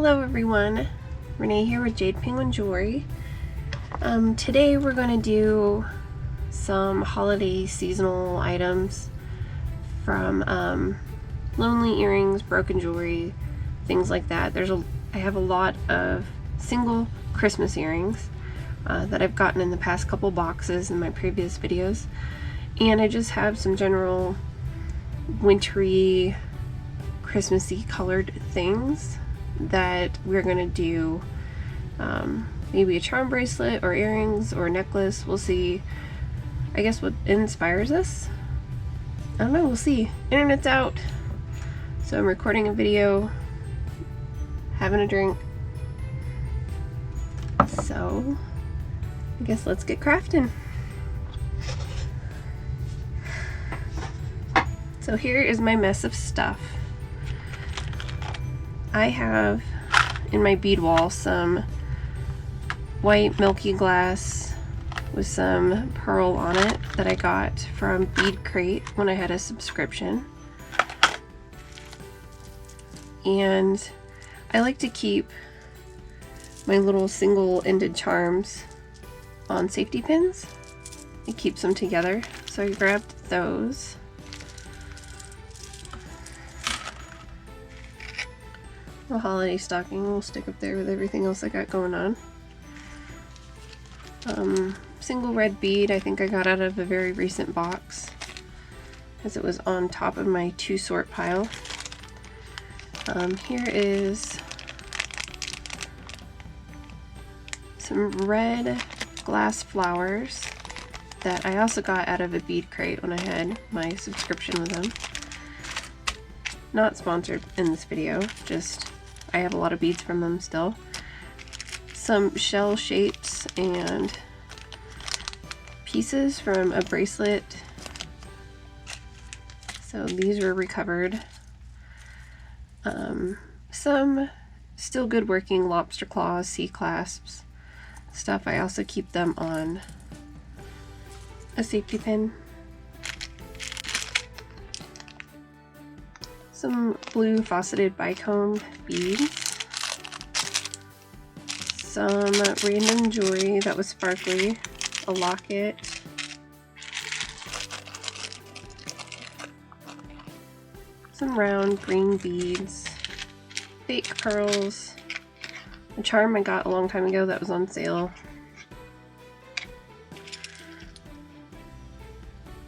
Hello everyone, Renee here with Jade Penguin Jewelry. Today we're going to do some holiday seasonal items from lonely earrings, broken jewelry, things like that. I have a lot of single Christmas earrings that I've gotten in the past couple boxes in my previous videos, and I just have some general wintry, Christmassy colored things that we're gonna do. Maybe a charm bracelet or earrings or necklace. We'll see, I guess, what inspires us. I don't know, we'll see. Internet's out, so I'm recording a video, having a drink. So I guess let's get crafting. So here is my mess of stuff. I have in my bead wall some white milky glass with some pearl on it that I got from Bead Crate when I had a subscription. And I like to keep my little single-ended charms on safety pins. It keeps them together, so I grabbed those. A holiday stocking will stick up there with everything else I got going on. Single red bead I think I got out of a very recent box, as it was on top of my to sort pile. Here is some red glass flowers that I also got out of a Bead Crate when I had my subscription with them. Not sponsored in this video, just I have a lot of beads from them still. Some shell shapes and pieces from a bracelet. So these were recovered. Some still good working lobster claws, C clasps stuff. I also keep them on a safety pin. Some blue faceted bicomb beads, some random jewelry that was sparkly, a locket, some round green beads, fake pearls, a charm I got a long time ago that was on sale,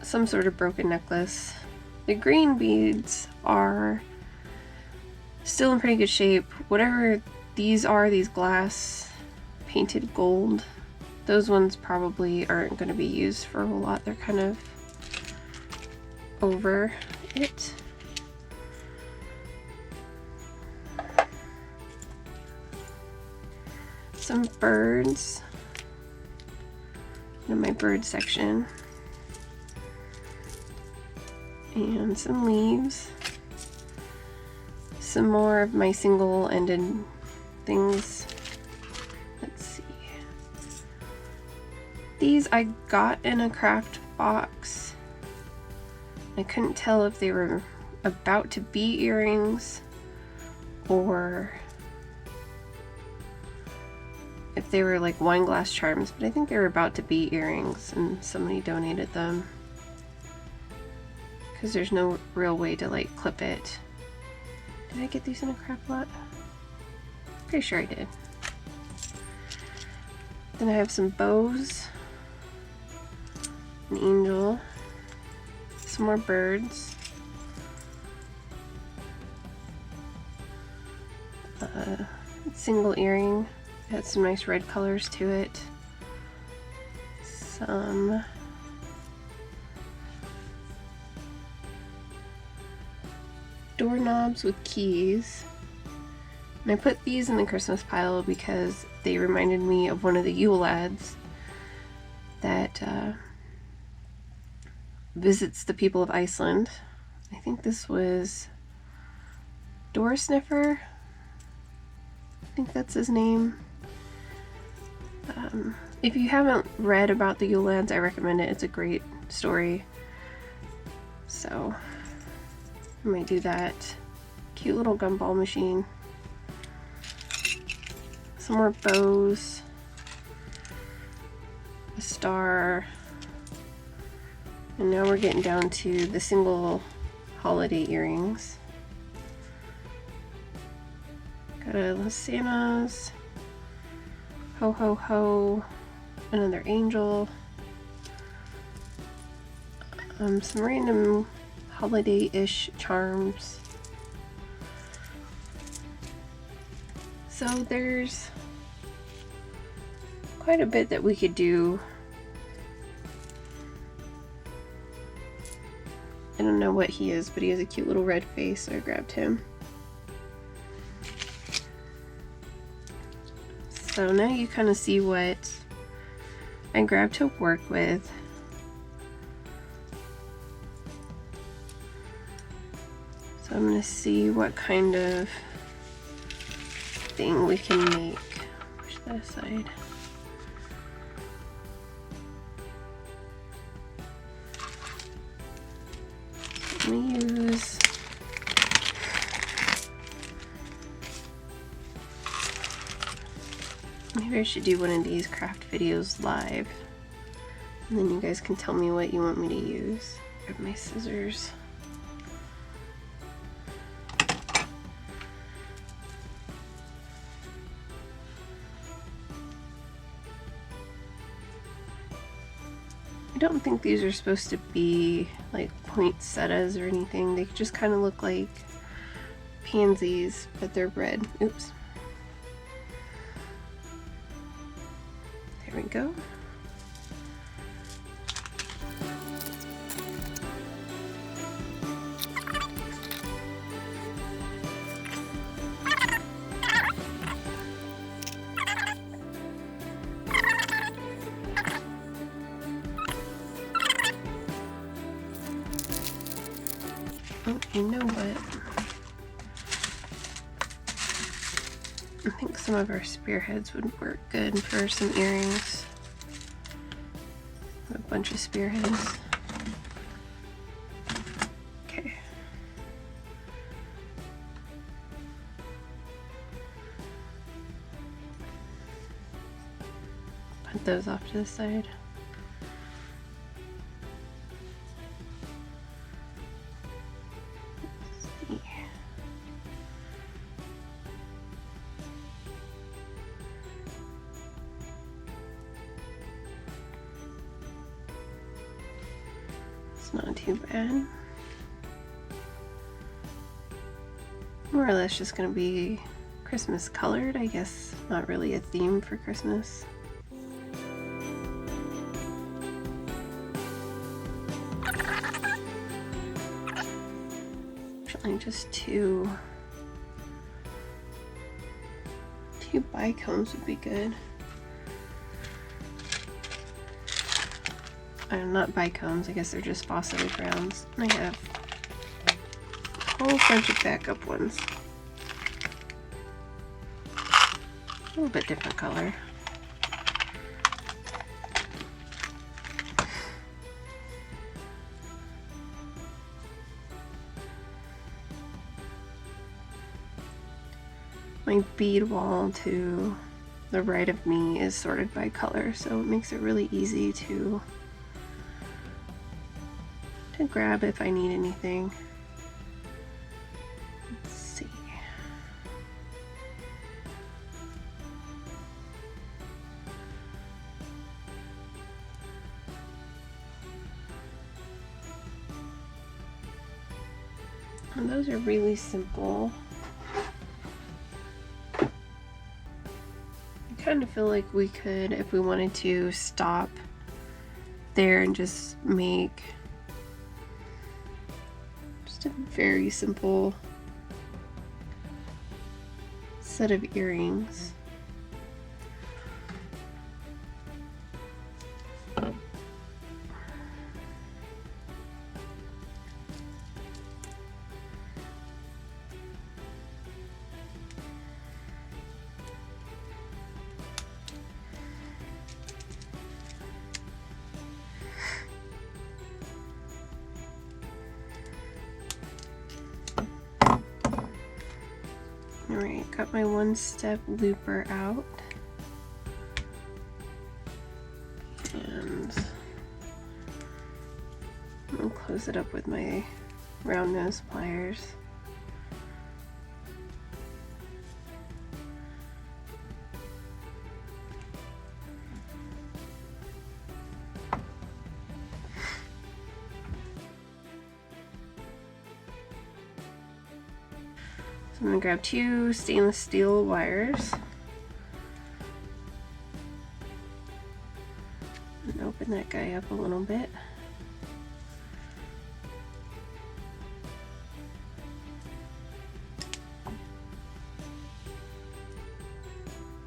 some sort of broken necklace. The green beads are still in pretty good shape. Whatever these are, these glass painted gold, those ones probably aren't going to be used for a whole lot. They're kind of over it. Some birds in my bird section. And some leaves, some more of my single-ended things. Let's see. These I got in a craft box. I couldn't tell if they were about to be earrings or if they were like wine glass charms, but I think they were about to be earrings and somebody donated them, because there's no real way to like clip it. Did I get these in a craft lot? Pretty sure I did. Then I have some bows, an angel, some more birds, single earring, it had some nice red colors to it, some doorknobs with keys. And I put these in the Christmas pile because they reminded me of one of the Yule lads that visits the people of Iceland. I think this was Door Sniffer. I think that's his name. If you haven't read about the Yule lads, I recommend it. It's a great story. So I might do that. Cute little gumball machine. some more bows, a star, and now we're getting down to the single holiday earrings. Got a Los Santas, ho ho ho, another angel, some random holiday-ish charms. So there's quite a bit that we could do. I don't know what he is, but he has a cute little red face, so I grabbed him. So now you kind of see what I grabbed to work with. So I'm going to see what kind of thing we can make. Push that aside. I'm going to use maybe I should do one of these craft videos live, and then you guys can tell me what you want me to use. Grab my scissors. I don't think these are supposed to be like poinsettias or anything. They just kind of look like pansies, but they're red. Oops. There we go. Oh, you know what? I think some of our spearheads would work good for some earrings. A bunch of spearheads. Okay. Put those off to the side. Not too bad. More or less just gonna be Christmas colored, I guess. Not really a theme for Christmas. Actually, just two bicones would be good. Not bicones, I guess they're just fauceted rounds. I have a whole bunch of backup ones. A little bit different color. My bead wall to the right of me is sorted by color, so it makes it really easy to grab if I need anything. Let's see. And those are really simple. I kind of feel like we could, if we wanted to, stop there and just make a very simple set of earrings. Alright, got my one-step looper out. And I'll close it up with my round nose pliers. I'm going to grab 2 stainless steel wires and open that guy up a little bit.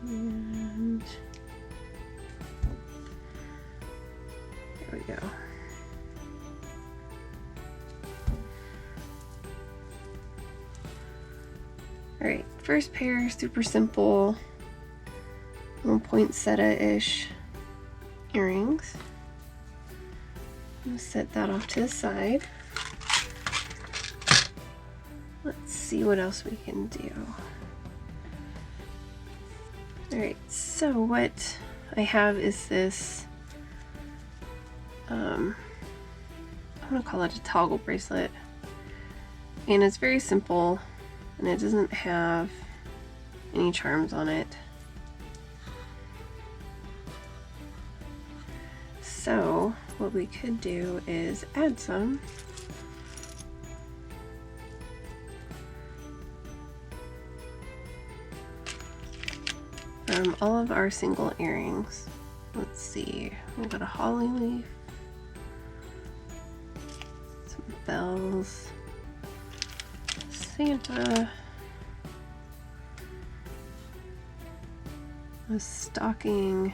And there we go. Alright, first pair, super simple, little poinsettia-ish earrings. I'll set that off to the side. Let's see what else we can do. Alright, so what I have is this, I'm going to call it a toggle bracelet, and it's very simple. And it doesn't have any charms on it. So what we could do is add some. From all of our single earrings. Let's see, we've got a holly leaf, some bells, Santa, a stocking,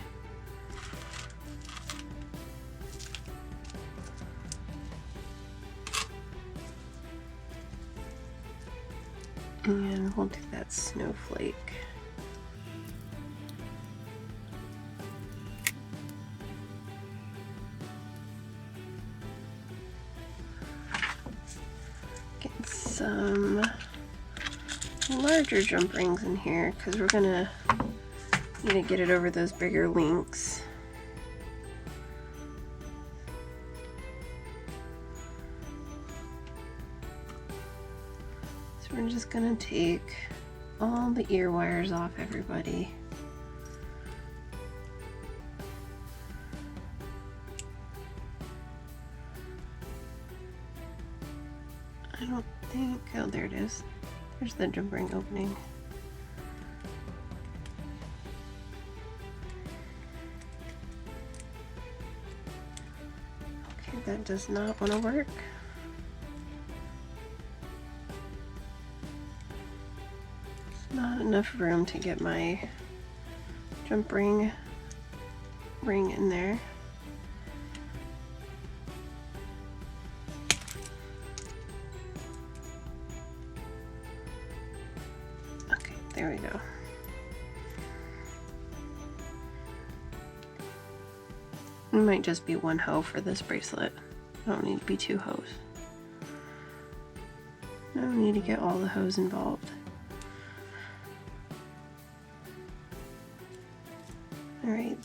and we'll do that snowflake. Get some larger jump rings in here because we're gonna need to get it over those bigger links. So we're just gonna take all the ear wires off everybody. I don't think, oh there it is. There's the jump ring opening. Okay, that does not want to work. There's not enough room to get my jump ring in there. There we go. It might just be one hoe for this bracelet. I don't need to be 2 hoes. No need to get all the hoes involved. Alright.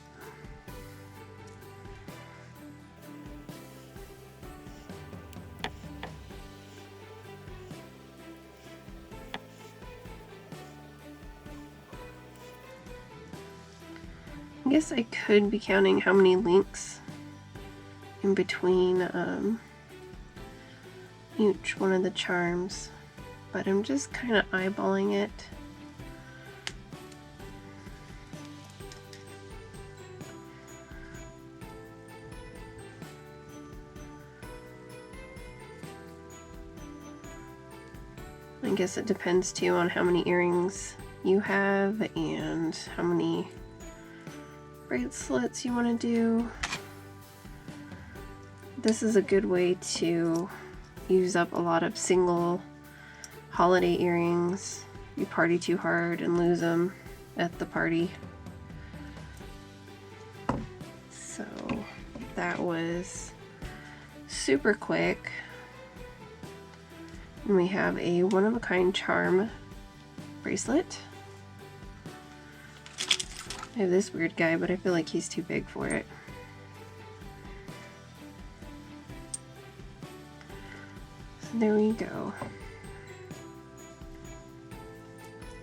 I guess I could be counting how many links in between each one of the charms, but I'm just kind of eyeballing it. I guess it depends too on how many earrings you have and how many bracelets you want to do. This is a good way to use up a lot of single holiday earrings. You party too hard and lose them at the party. So that was super quick. And we have a one-of-a-kind charm bracelet. I have this weird guy, but I feel like he's too big for it. So there we go.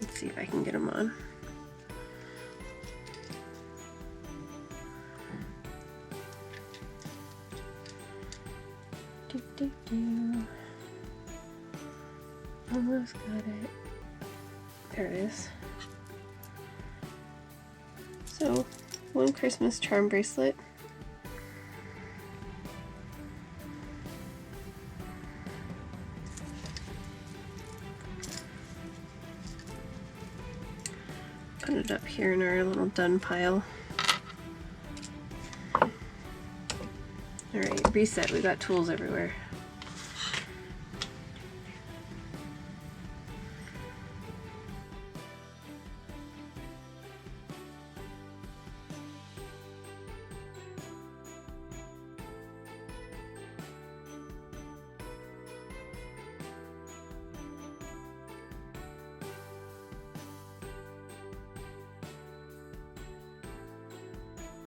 Let's see if I can get him on. Almost got it. There it is. So, one Christmas charm bracelet. Put it up here in our little done pile. Alright, reset. We got tools everywhere.